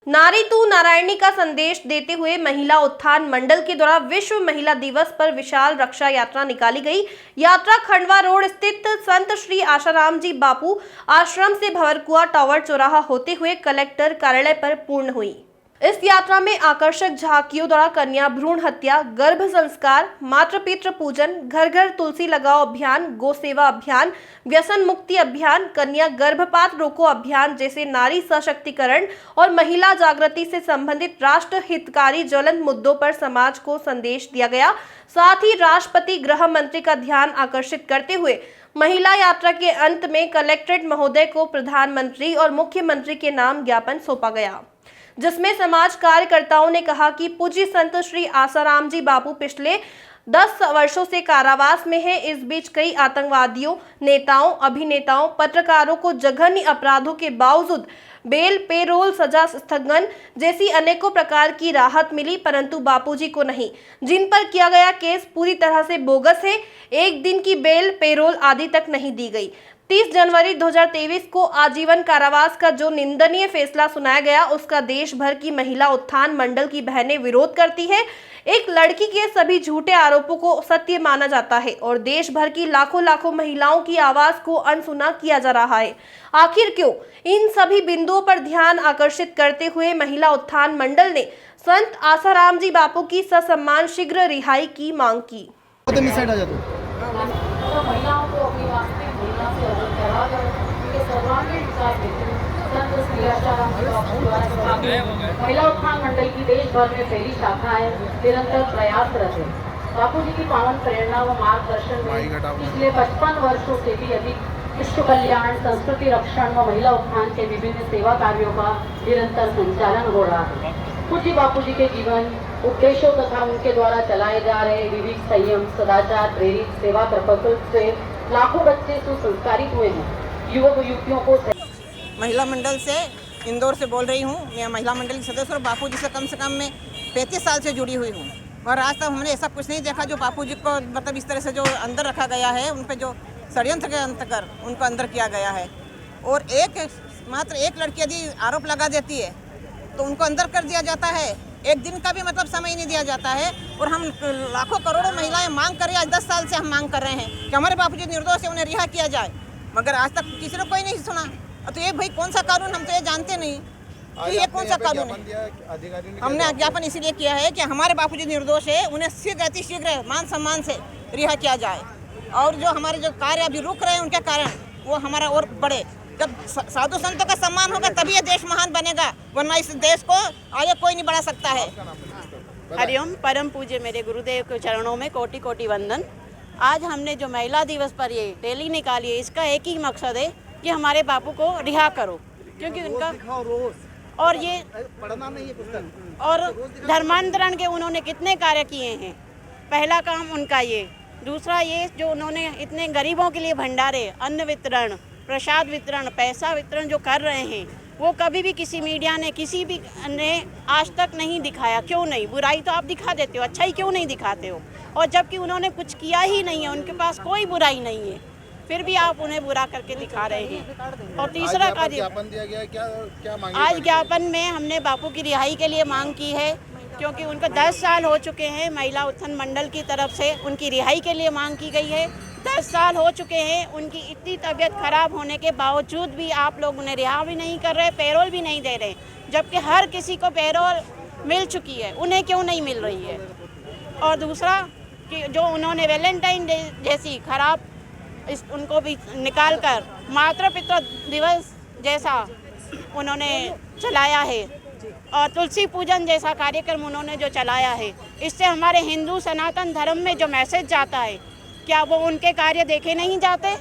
नारी तू नारायणी का संदेश देते हुए महिला उत्थान मंडल के द्वारा विश्व महिला दिवस पर विशाल रक्षा यात्रा निकाली गई। यात्रा खंडवा रोड स्थित संत श्री आसाराम जी बापू आश्रम से भंवरकुआ टावर चौराहा होते हुए कलेक्टर कार्यालय पर पूर्ण हुई। इस यात्रा में आकर्षक झांकियों द्वारा कन्या भ्रूण हत्या, गर्भ संस्कार, मातृ पितृ पूजन, घर घर तुलसी लगाओ अभियान, गौ सेवा अभियान, व्यसन मुक्ति अभियान, कन्या गर्भपात रोको अभियान जैसे नारी सशक्तिकरण और महिला जागृति से संबंधित राष्ट्र हितकारी ज्वलंत मुद्दों पर समाज को संदेश दिया गया। साथ ही राष्ट्रपति गृह मंत्री का ध्यान आकर्षित करते हुए महिला यात्रा के अंत में कलेक्ट्रेट महोदय को प्रधानमंत्री और मुख्यमंत्री के नाम ज्ञापन सौंपा गया, जिसमें समाज कार्यकर्ताओं ने कहा कि पूज्य संत श्री आसाराम जी बापू पिछले 10 वर्षों से कारावास में हैं। इस बीच कई आतंकवादियों, नेताओं, अभिनेताओं, पत्रकारों को जघन्य अपराधों के बावजूद बेल, पेरोल, सजा स्थगन जैसी अनेकों प्रकार की राहत मिली, परंतु बापूजी को नहीं, जिन पर किया गया केस पूरी तरह से बोगस है। एक दिन की बेल, पेरोल आदि तक नहीं दी गई। 30 जनवरी 2023 को आजीवन कारावास का जो निंदनीय फैसला सुनाया गया, उसका देश भर की महिला उत्थान मंडल की बहनें विरोध करती है। एक लड़की के सभी झूठे आरोपों को सत्य माना जाता है और देश भर की लाखों महिलाओं की आवाज को अनसुना किया जा रहा है। आखिर क्यों? इन सभी बिंदुओं पर ध्यान आकर्षित करते हुए महिला उत्थान मंडल ने संत आसाराम जी बापू की ससम्मान शीघ्र रिहाई की मांग की। महिलाओं को अपनी वास्तविक महिला से अवगत करा कर उनके सर्वांगीण विकास हेतु संत श्री आसाराम जी बापू द्वारा महिला उत्थान मंडल की देश भर में फैली शाखाएं निरंतर प्रयासरत है। बापू जी की पावन प्रेरणा व मार्गदर्शन में पिछले 55 वर्षों से भी अधिक विश्व कल्याण, संस्कृति रक्षण व महिला उत्थान के विभिन्न सेवा कार्यों का निरंतर संचालन हो रहा है। पूज्य बापू जी के जीवन उपदेशों तथा उनके द्वारा चलाए जा रहे विविध संयम, सदाचार प्रेरित सेवा प्रकल्प से लाखों बच्चे सुसंस्कारित हुए हैं। युवक युवतियों को महिला मंडल से इंदौर से बोल रही हूँ। मैं महिला मंडल की सदस्य और बापू जी से कम मैं 35 साल से जुड़ी हुई हूँ और आज तक हमने ऐसा कुछ नहीं देखा जो बापू जी को मतलब इस तरह से जो अंदर रखा गया है, उन पर जो षड्यंत्र के अंतकर उनको अंदर किया गया है। और मात्र एक लड़की यदि आरोप लगा देती है तो उनको अंदर कर दिया जाता है। एक दिन का भी मतलब समय नहीं दिया जाता है और हम लाखों करोड़ों महिलाएं मांग कर रहे हैं। आज 10 साल से हम मांग कर रहे हैं कि हमारे बापूजी निर्दोष है, उन्हें रिहा किया जाए, मगर आज तक किसी ने कोई नहीं सुना। तो ये भाई कौन सा कानून, हम तो ये जानते नहीं कि ये कौन सा कानून है। हमने ज्ञापन इसीलिए किया है कि हमारे बापूजी निर्दोष है, उन्हें शीघ्र मान सम्मान से रिहा किया जाए और जो हमारे जो कार्य अभी रुक रहे हैं उनके कारण वो हमारा और बढ़े। जब साधु संतों का सम्मान होगा तभी ये देश महान बनेगा, वरना इस देश को आगे कोई नहीं बढ़ा सकता है। हरिओम। परम पूज्य मेरे गुरुदेव के चरणों में कोटि कोटि वंदन। आज हमने जो महिला दिवस पर ये रैली निकाली है, इसका एक ही मकसद है कि हमारे बापू को रिहा करो, क्योंकि उनका और ये पढ़ना नहीं है पुस्तक और धर्मांतरण के उन्होंने कितने कार्य किए हैं। पहला काम उनका ये, दूसरा ये जो उन्होंने इतने गरीबों के लिए भंडारे, अन्न वितरण, प्रसाद वितरण, पैसा वितरण जो कर रहे हैं, वो कभी भी किसी मीडिया ने, किसी भी ने आज तक नहीं दिखाया। क्यों नहीं? बुराई तो आप दिखा देते हो, अच्छाई क्यों नहीं दिखाते हो? और जबकि उन्होंने कुछ किया ही नहीं है, उनके पास कोई बुराई नहीं है, फिर भी आप उन्हें बुरा करके दिखा रहे हैं। और तीसरा कार्य, ज्ञापन दिया गया, क्या मांगे? आज ज्ञापन में हमने बापू की रिहाई के लिए मांग की है, क्योंकि उनको 10 साल हो चुके हैं। महिला उत्थान मंडल की तरफ से उनकी रिहाई के लिए मांग की गई है। 10 साल हो चुके हैं, उनकी इतनी तबीयत खराब होने के बावजूद भी आप लोग उन्हें रिहा भी नहीं कर रहे, पैरोल भी नहीं दे रहे, जबकि हर किसी को पैरोल मिल चुकी है, उन्हें क्यों नहीं मिल रही है? और दूसरा कि जो उन्होंने वैलेंटाइन डे जैसी खराब उनको भी निकाल कर मातृ पितृ दिवस जैसा उन्होंने चलाया है और तुलसी पूजन जैसा कार्यक्रम उन्होंने जो चलाया है, इससे हमारे हिंदू सनातन धर्म में जो मैसेज जाता है, क्या वो उनके कार्य देखे नहीं जाते?